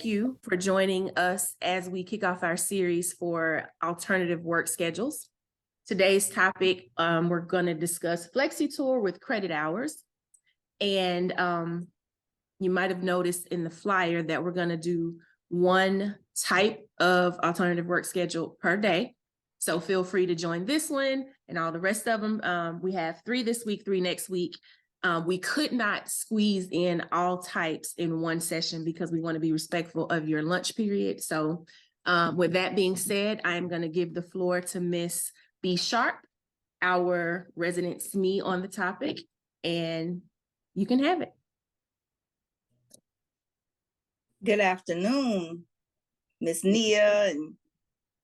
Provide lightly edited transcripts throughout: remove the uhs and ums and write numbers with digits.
Thank you for joining us as we kick off our series for alternative work schedules. Today's topic, we're going to discuss Flexitour with credit hours. And you might have noticed in the flyer that we're going to do one type of alternative work schedule per day. So feel free to join this one and all the rest of them. We have 3 this week, 3 next week. We could not squeeze in all types in one session because we want to be respectful of your lunch period. So with that being said, I'm going to give the floor to Miss B Sharp, our resident SME on the topic, and you can have it. Good afternoon, Miss Nia and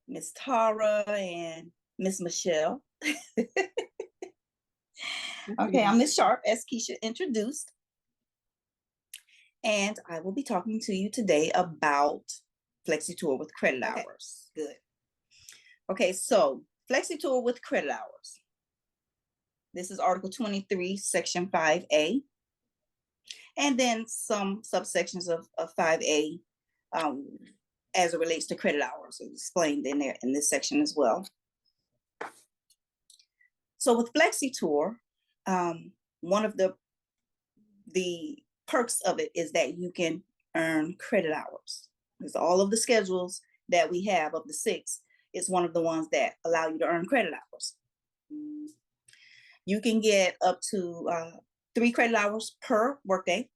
Miss Tara and Miss Michelle. Okay, I'm Miss Sharp, as Keisha introduced. And I will be talking to you today about Flexitour with credit hours. Good. Okay, so Flexitour with credit hours. This is Article 23, Section 5A. And then some subsections of 5A as it relates to credit hours, explained in there in this section as well. So with Flexitour, one of the perks of it is that you can earn credit hours. Because all of the schedules that we have of the 6 is one of the ones that allow you to earn credit hours. You can get up to 3 credit hours per workday.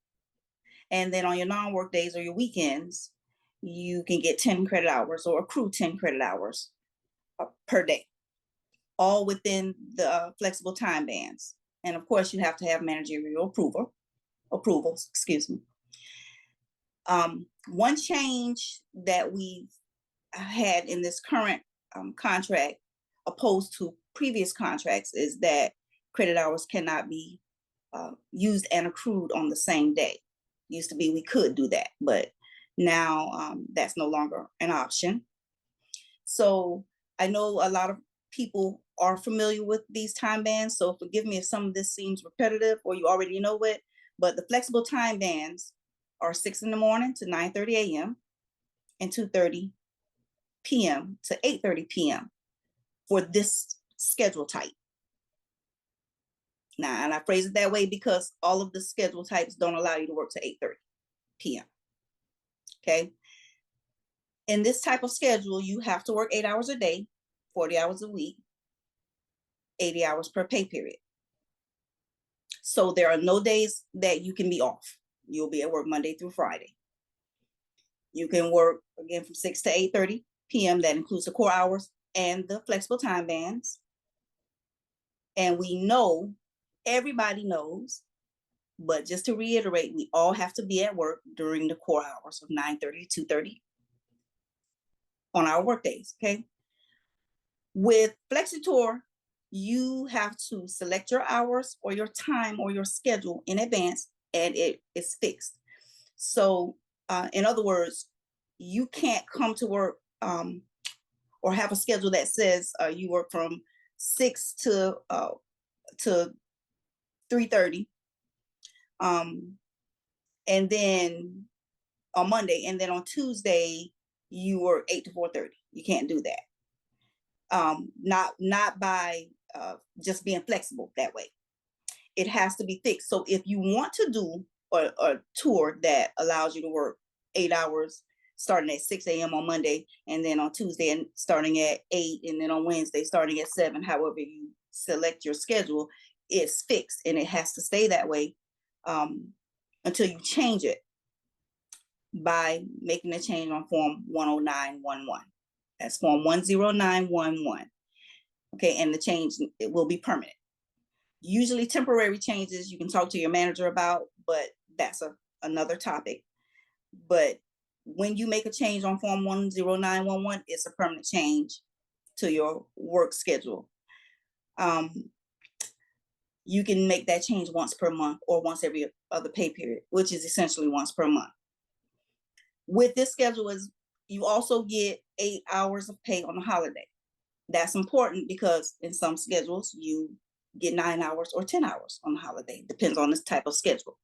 And then on your non-work days or your weekends, you can get 10 credit hours or accrue 10 credit hours per day, all within the flexible time bands. And of course, you have to have managerial approvals, excuse me. One change that we've had in this current contract, opposed to previous contracts, is that credit hours cannot be used and accrued on the same day. Used to be we could do that, but now that's no longer an option. So I know a lot of people are familiar with these time bands, so forgive me if some of this seems repetitive or you already know it, but the flexible time bands are 6 in the morning to 9:30 a.m. and 2:30 p.m. to 8:30 p.m. for this schedule type. Now, and I phrase it that way because all of the schedule types don't allow you to work to 8:30 p.m. Okay. In this type of schedule, you have to work 8 hours a day, 40 hours a week, 80 hours per pay period. So there are no days that you can be off. You'll be at work Monday through Friday. You can work again from 6 to 8:30 p.m. That includes the core hours and the flexible time bands. And we know, everybody knows, but just to reiterate, we all have to be at work during the core hours of 9:30 to 2:30 on our work days, okay? With Flexitour, you have to select your hours or your time or your schedule in advance, and it is fixed. So in other words, you can't come to work or have a schedule that says you work from 6 to 3:30 and then on Monday, and then on Tuesday you work 8 to 4:30. You can't do that. Not by just being flexible that way. It has to be fixed. So if you want to do a tour that allows you to work 8 hours starting at 6 a.m. on Monday, and then on Tuesday and starting at 8, and then on Wednesday starting at 7, however you select your schedule, it's fixed and it has to stay that way until you change it by making a change on Form 10911. That's Form 10911. Okay, and the change, it will be permanent. Usually temporary changes you can talk to your manager about, but that's another topic. But when you make a change on Form 10911, it's a permanent change to your work schedule. You can make that change once per month or once every other pay period, which is essentially once per month. With this schedule, is you also get 8 hours of pay on a holiday. That's important because in some schedules you get 9 hours or 10 hours on a holiday. Depends on this type of schedule.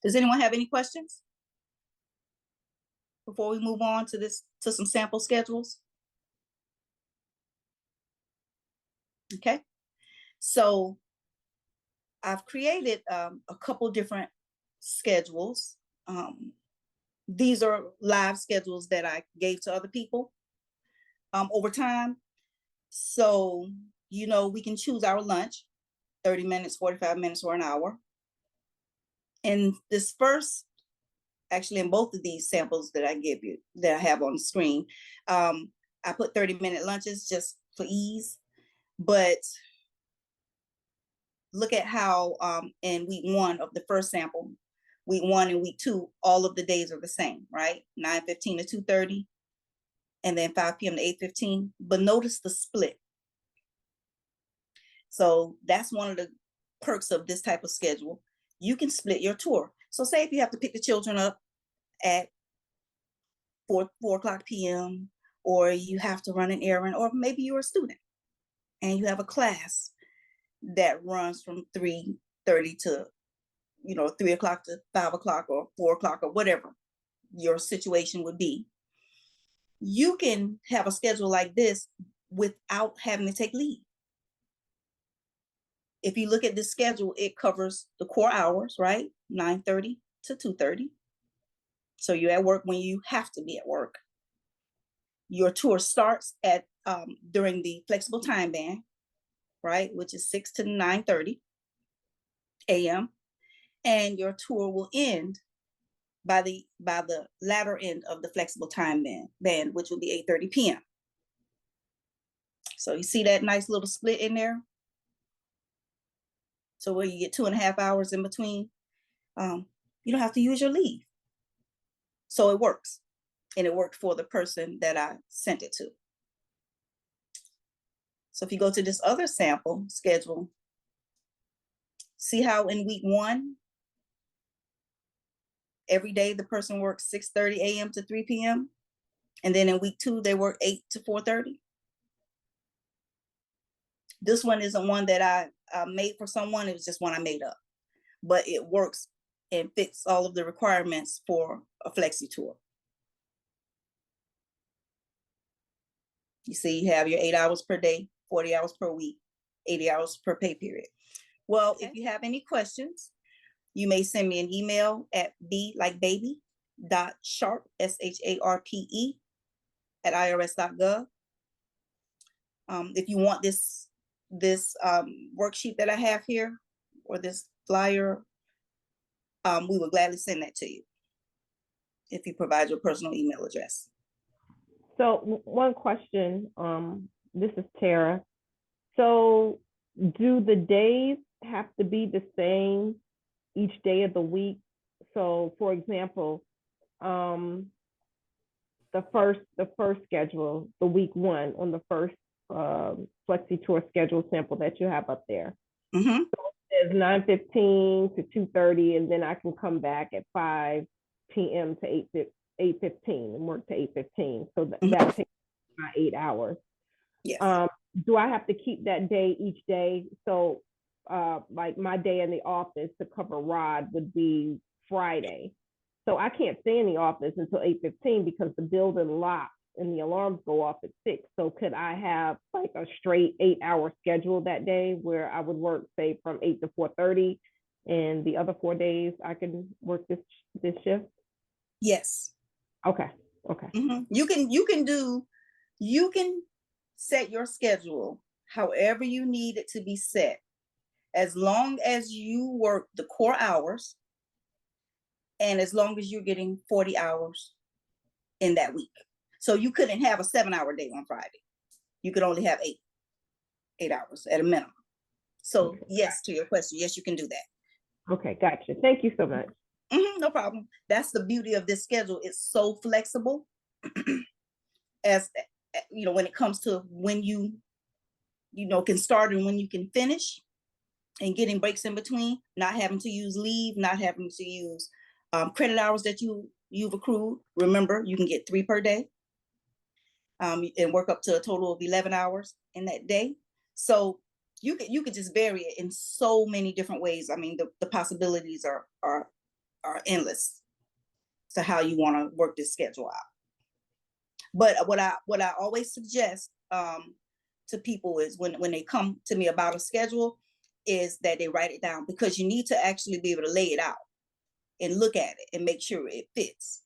Does anyone have any questions? before we move on to some sample schedules? Okay, so I've created a couple different schedules. These are live schedules that I gave to other people over time. So, we can choose our lunch, 30 minutes, 45 minutes, or an hour. And this first, actually in both of these samples that I give you, that I have on the screen, I put 30-minute lunches just for ease. But look at how in week 1 of the first sample, week 1 and week 2, all of the days are the same, right? 9:15 to 2:30, and then 5 p.m. to 8:15. But notice the split. So that's one of the perks of this type of schedule. You can split your tour. So say if you have to pick the children up at 4 o'clock p.m., or you have to run an errand, or maybe you're a student and you have a class that runs from 3:30 to 3 o'clock to 5 o'clock or 4 o'clock or whatever your situation would be. You can have a schedule like this without having to take leave. If you look at this schedule, it covers the core hours, right? 9:30 to 2:30. So you're at work when you have to be at work. Your tour starts at during the flexible time band, right, which is 6 to 9:30 a.m. And your tour will end by the latter end of the flexible time band, which will be 8:30 p.m. So you see that nice little split in there? So where you get 2.5 hours in between, you don't have to use your leave. So it works. And it worked for the person that I sent it to. So if you go to this other sample schedule, see how in week 1, every day the person works 6:30 a.m. to 3 p.m. And then in week 2, they work 8 to 4:30. This one isn't one that I made for someone. It was just one I made up. But it works and fits all of the requirements for a Flexitour. You see, you have your 8 hours per day, 40 hours per week, 80 hours per pay period. Well, if you have any questions, you may send me an email at b.like.baby.sharpe, SHARPE, at irs.gov. If you want this worksheet that I have here, or this flyer, we will gladly send that to you if you provide your personal email address. So one question, this is Tara. So do the days have to be the same each day of the week? So for example, the first schedule, the week 1 on the first Flexitour schedule sample that you have up there. Mm-hmm. So it's 9:15 to 2:30, and then I can come back at 5 p.m. to 8:15 and work to 8:15. So that takes my 8 hours. Yes. Do I have to keep that day each day? So like my day in the office to cover Rod would be Friday. So I can't stay in the office until 8:15 because the building locks and the alarms go off at 6. So could I have like a straight 8-hour schedule that day where I would work, say, from 8 to 4:30, and the other 4 days I can work this shift? Yes. Okay. Mm-hmm. You can set your schedule however you need it to be set, as long as you work the core hours and as long as you're getting 40 hours in that week. So you couldn't have a 7-hour day on Friday. You could only have 8 hours at a minimum. So okay. Yes, to your question, yes, you can do that. Okay, gotcha. Thank you so much. Mm-hmm, no problem. That's the beauty of this schedule. It's so flexible. As when it comes to when you can start and when you can finish, and getting breaks in between, not having to use leave, not having to use credit hours that you've accrued. Remember, you can get 3 per day, and work up to a total of 11 hours in that day. So you could just vary it in so many different ways. I mean, the possibilities are endless. to how you want to work this schedule out. But what I always suggest to people is when they come to me about a schedule is that they write it down, because you need to actually be able to lay it out and look at it and make sure it fits,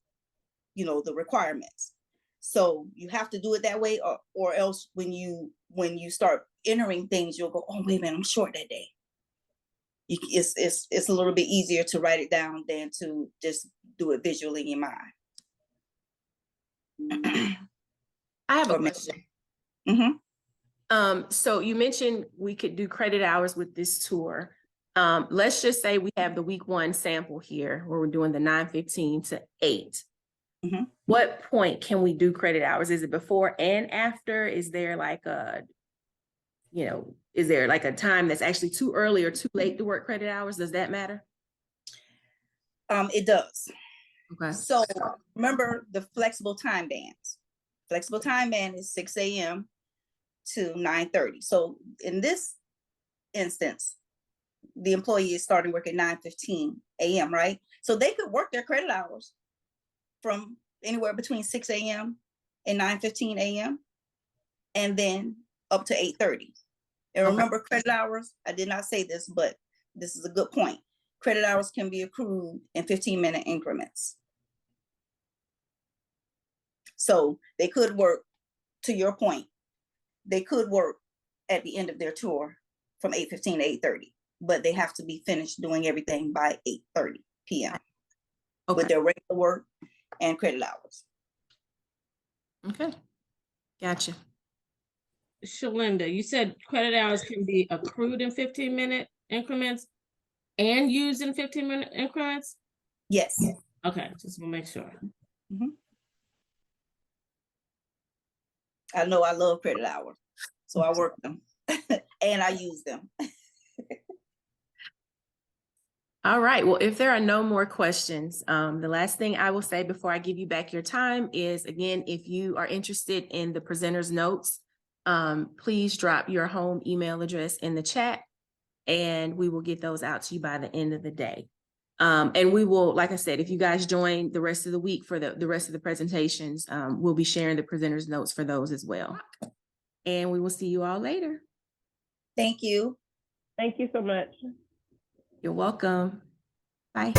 the requirements. So you have to do it that way, or else when you start entering things, you'll go, oh, wait a minute, I'm short that day. It's a little bit easier to write it down than to just do it visually in your mind. I have a Or maybe- question. Mhm. So you mentioned we could do credit hours with this tour. Let's just say we have the week 1 sample here where we're doing the 9:15 to 8. Mhm. What point can we do credit hours? Is it before and after? Is there like is there like a time that's actually too early or too late to work credit hours? Does that matter? It does. Okay. So remember the flexible time bands. Flexible time band is 6 a.m. to 9:30. So in this instance, the employee is starting work at 9:15 a.m., right? So they could work their credit hours from anywhere between 6 a.m. and 9:15 a.m. and then up to 8:30. And remember, credit hours, I did not say this, but this is a good point. Credit hours can be accrued in 15-minute increments. So they could work, to your point, they could work at the end of their tour from 8:15 to 8:30, but they have to be finished doing everything by 8:30 p.m. with their regular work and credit hours. Okay. Gotcha. Shalinda, you said credit hours can be accrued in 15-minute increments and used in 15-minute increments? Yes. Okay, just want to make sure. I know I love credit hours, so I work them and I use them. All right. Well, if there are no more questions, the last thing I will say before I give you back your time is, again, if you are interested in the presenter's notes, please drop your home email address in the chat and we will get those out to you by the end of the day. And we will, like I said, if you guys join the rest of the week for the rest of the presentations, we'll be sharing the presenter's notes for those as well. And we will see you all later. Thank you. Thank you so much. You're welcome. Bye.